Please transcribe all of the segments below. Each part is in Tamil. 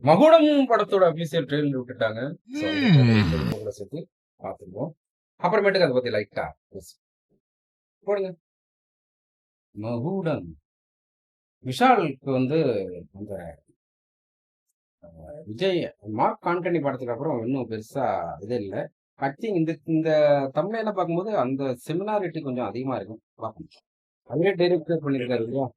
மகுடம் படத்தோட அபிஷியல் ட்ரெயிலர் விட்டுட்டாங்க. ஸோ அந்த ட்ரெயிலர் கூட சேர்த்து பார்த்துருவோம். அப்புறமேட்டுக்கு அதை பத்தி லைட்டா போடுங்க. மகுடம் விஷாலுக்கு வந்து அந்த விஜய் மார்க் ஆண்டனி படத்துக்கு அப்புறம் இன்னும் பெருசா இது இல்லை. ஐ திங்க் இந்த தமிழ்ல பார்க்கும்போது அந்த சிமிலாரிட்டி கொஞ்சம் அதிகமா இருக்கும். பார்க்கணும். அதுவே டைரக்டர் பண்ணியிருக்காரு இல்லையா?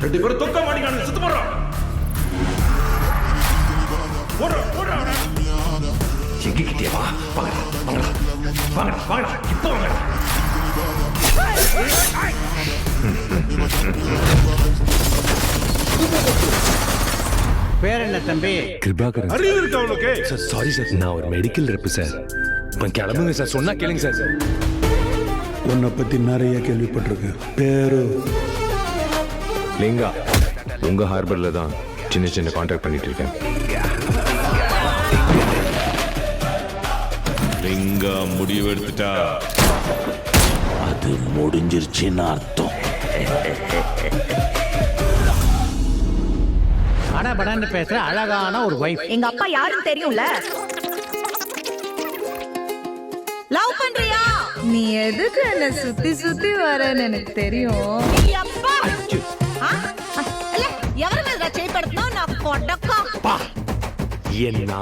ரெண்டு பேரும் தொக்க மாட்டீங்க சுத்து போடுறோம். எங்ககிட்டே வா, வாங்கடா இப்போ வாங்கடா. பேர் என்ன தம்பி? கிருபாகரன். அறிவு இருக்கா உனக்கு? சார் சாரி சார், நான் ஒரு மெடிக்கல் ரெப்பு சார். கிளம்புங்க சார், சொன்னா கேளுங்க சார். உன்னை பத்தி நிறைய கேள்விப்பட்டிருக்கேன். பேரு லிங்கா. உங்க ஹார்பர்ல தான் சின்ன கான்டாக்ட் பண்ணிட்டு இருக்கேன். லிங்கா முடிவு எடுத்துட்டா அது முடிஞ்சிருச்சுன்னு அர்த்தம். படபடன்னு பேசுற அழகான ஒரு வைஃப். எங்க அப்பா யாருன்னு தெரியும்ல. லவ் பண்றியா? நீ எதுக்கு என்ன சுத்தி சுத்தி வரன்னு எனக்கு தெரியும். அப்பா எவரு மேல செய்யப்படுத்தா நான் கொடக்கா. என்ன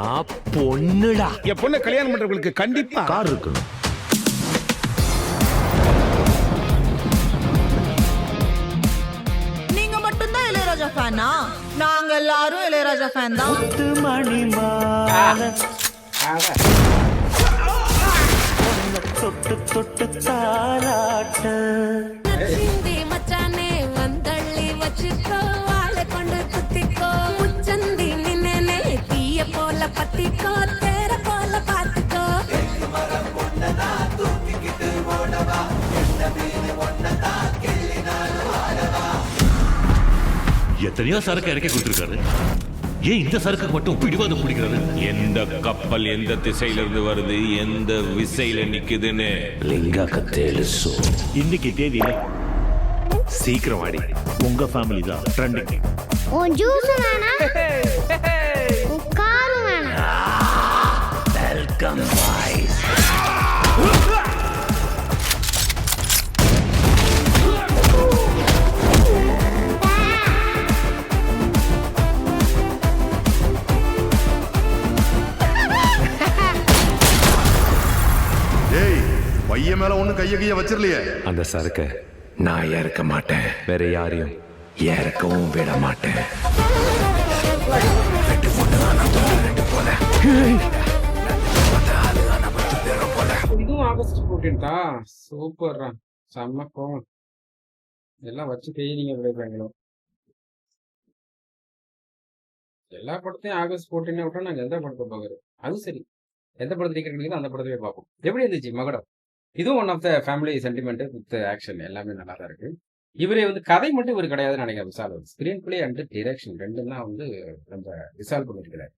பொண்ணுடா. என் பொண்ணை கல்யாணம் பண்றவங்களுக்கு கண்டிப்பா கார் இருக்கணும். நீங்க மட்டும்தான் இளையராஜா ஃபேனா? நாங்க எல்லாரும் இளையராஜா ஃபேன் தான். மச்சானே வந்தள்ளி வச்சுக்கோ, வாழை கொண்டு குத்திக்கோ, முச்சந்தி நின்னே தீய போல பத்திக்கோ, தேர போல பாத்துக்கோ. எத்தனையோ சரக்கு இறக்கி கொடுத்துருக்காரு. ஏன் இந்த சரக்கு மட்டும் பிடிவாதம் பிடிக்கிறாரு? எந்த கப்பல் எந்த திசையில இருந்து வருது, எந்த விசையில நிக்குதுன்னு லிங்காக்கு తెలుసు. இன்னைக்கு தேதியில சீக்கிரம் வாடி. உங்க ஃபேமிலி தான் ட்ரெண்டிங். உன் ஜூஸ் வேணா, உன் காரு வேணா. Welcome boys. ஏய் பையன் மேல ஒண்ணு கைய வச்சிரலையே. அந்த சரக்க நான் இறக்க மாட்டேன், வேற யாரையும் இறக்கவும் விட மாட்டேன். இதுவும் ஆகஸ்ட் 14 தான். சூப்பர், செம்ம கோவம். எல்லாம் வச்சு தேய்னீங்க விளையாடுறாங்களோ. எல்லா படத்தையும் ஆகஸ்ட் 14 விட்டா நாங்க எந்த படத்தை பாக்குறது? அது சரி, எந்த படத்தை டிக்கெட் அந்த படத்தையே பார்ப்போம். எப்படி இருந்துச்சு மகுடம்? இதுவும் one of the family sentiment with action எல்லாமே நல்லா தான் இருக்கு. இவரே வந்து கதை மட்டும் இவர் கிடையாதுன்னு நினைக்கிறேன். Vishal screen play and direction ரெண்டும் தான் வந்து நம்ம விஷால் பண்ணிருக்கிறாரு.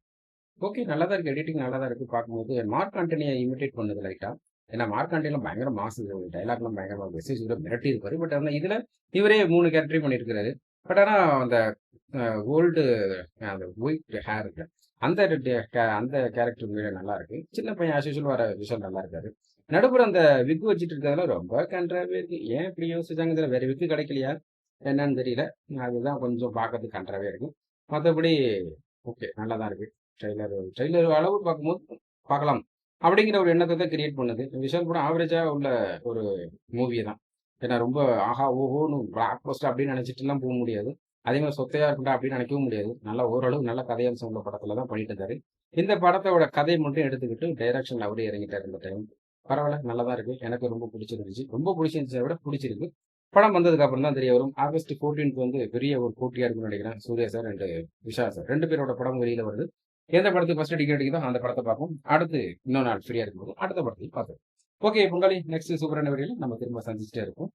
ஓகே, நல்லா தான் இருக்கு. எடிட்டிங் நல்லா தான் இருக்கு. பார்க்கும்போது மார்க் ஆண்டனியை இமிடேட் பண்ணது லைட்டா. ஏன்னா மார்க் ஆண்டனிலாம் பயங்கர மாசு, டைலாக்லாம் பயங்கரமா மெசேஜ் கூட மிரட்டி இருப்பாரு. பட் ஆனால் இதுல இவரே 3 கேரக்டரையும் பண்ணியிருக்கிறாரு. பட் ஆனா அந்த ஓல்டு அந்த ஒயிட் ஹேர் இருக்கு, அந்த அந்த கேரக்டர் நல்லா இருக்கு. சின்ன பையன் ஆஸ் வர விஷயம் நல்லா இருக்காரு. நடுப்புற அந்த விக்கு வச்சுட்டு இருக்கிறதுல ரொம்ப கன்றாவே இருக்கு. ஏன் இப்படி யோசிச்சாங்க தெரியல. வேற விக்கு கிடைக்கலையா என்னன்னு தெரியல. அதுதான் கொஞ்சம் பார்க்கறதுக்கு கன்றாவே இருக்கு. மற்றபடி ஓகே, நல்லா தான் இருக்கு. ட்ரெய்லர் அளவு பார்க்கும்போது பார்க்கலாம் அப்படிங்கிற ஒரு எண்ணத்தை தான் கிரியேட் பண்ணுது. விஷால் கூட ஆவரேஜா உள்ள ஒரு மூவி தான். ஏன்னா ரொம்ப ஆஹா ஓஹோன்னு பிளாக் பஸ்டர் அப்படின்னு நினைச்சிட்டுலாம் போக முடியாது. அதே மாதிரி சொத்தையா இருக்கா அப்படின்னு நினைக்கவும் முடியாது. நல்லா ஓரளவு நல்ல கதையம்சம் உள்ள படத்துல தான் பண்ணிட்டு இருந்தாரு. இந்த படத்தோட கதையை மட்டும் எடுத்துக்கிட்டு டைரக்ஷன்ல அவரே இறங்கிட்டாரு. இந்த டைம் பரவாயில்ல, நல்லா தான் இருக்கு. எனக்கு ரொம்ப பிடிச்சிருந்துச்சு. ரொம்ப பிடிச்சிருந்துச்சதை விட பிடிச்சிருக்கு. படம் வந்ததுக்கு அப்புறம் தான் தெரிய வரும். ஆகஸ்ட் 14 வந்து பெரிய ஒரு போட்டியா இருக்குன்னு நினைக்கிறேன். Suriya sir and Vishal sir 2 பேரோட படம் வெளியில வருது. எந்த படத்துக்கு ஃபர்ஸ்ட் டிக்கெட் கிடைக்குதோ அந்த படத்தை பார்ப்போம். அடுத்து இன்னொரு நாள் ஃப்ரீயா இருக்கும்போது அடுத்த படத்தையும் பார்ப்போம். ஓகே பொங்காலி, நெக்ஸ்ட் சூப்பரான வீடியோல நம்ம திரும்ப சந்திச்சுட்டே இருப்போம்.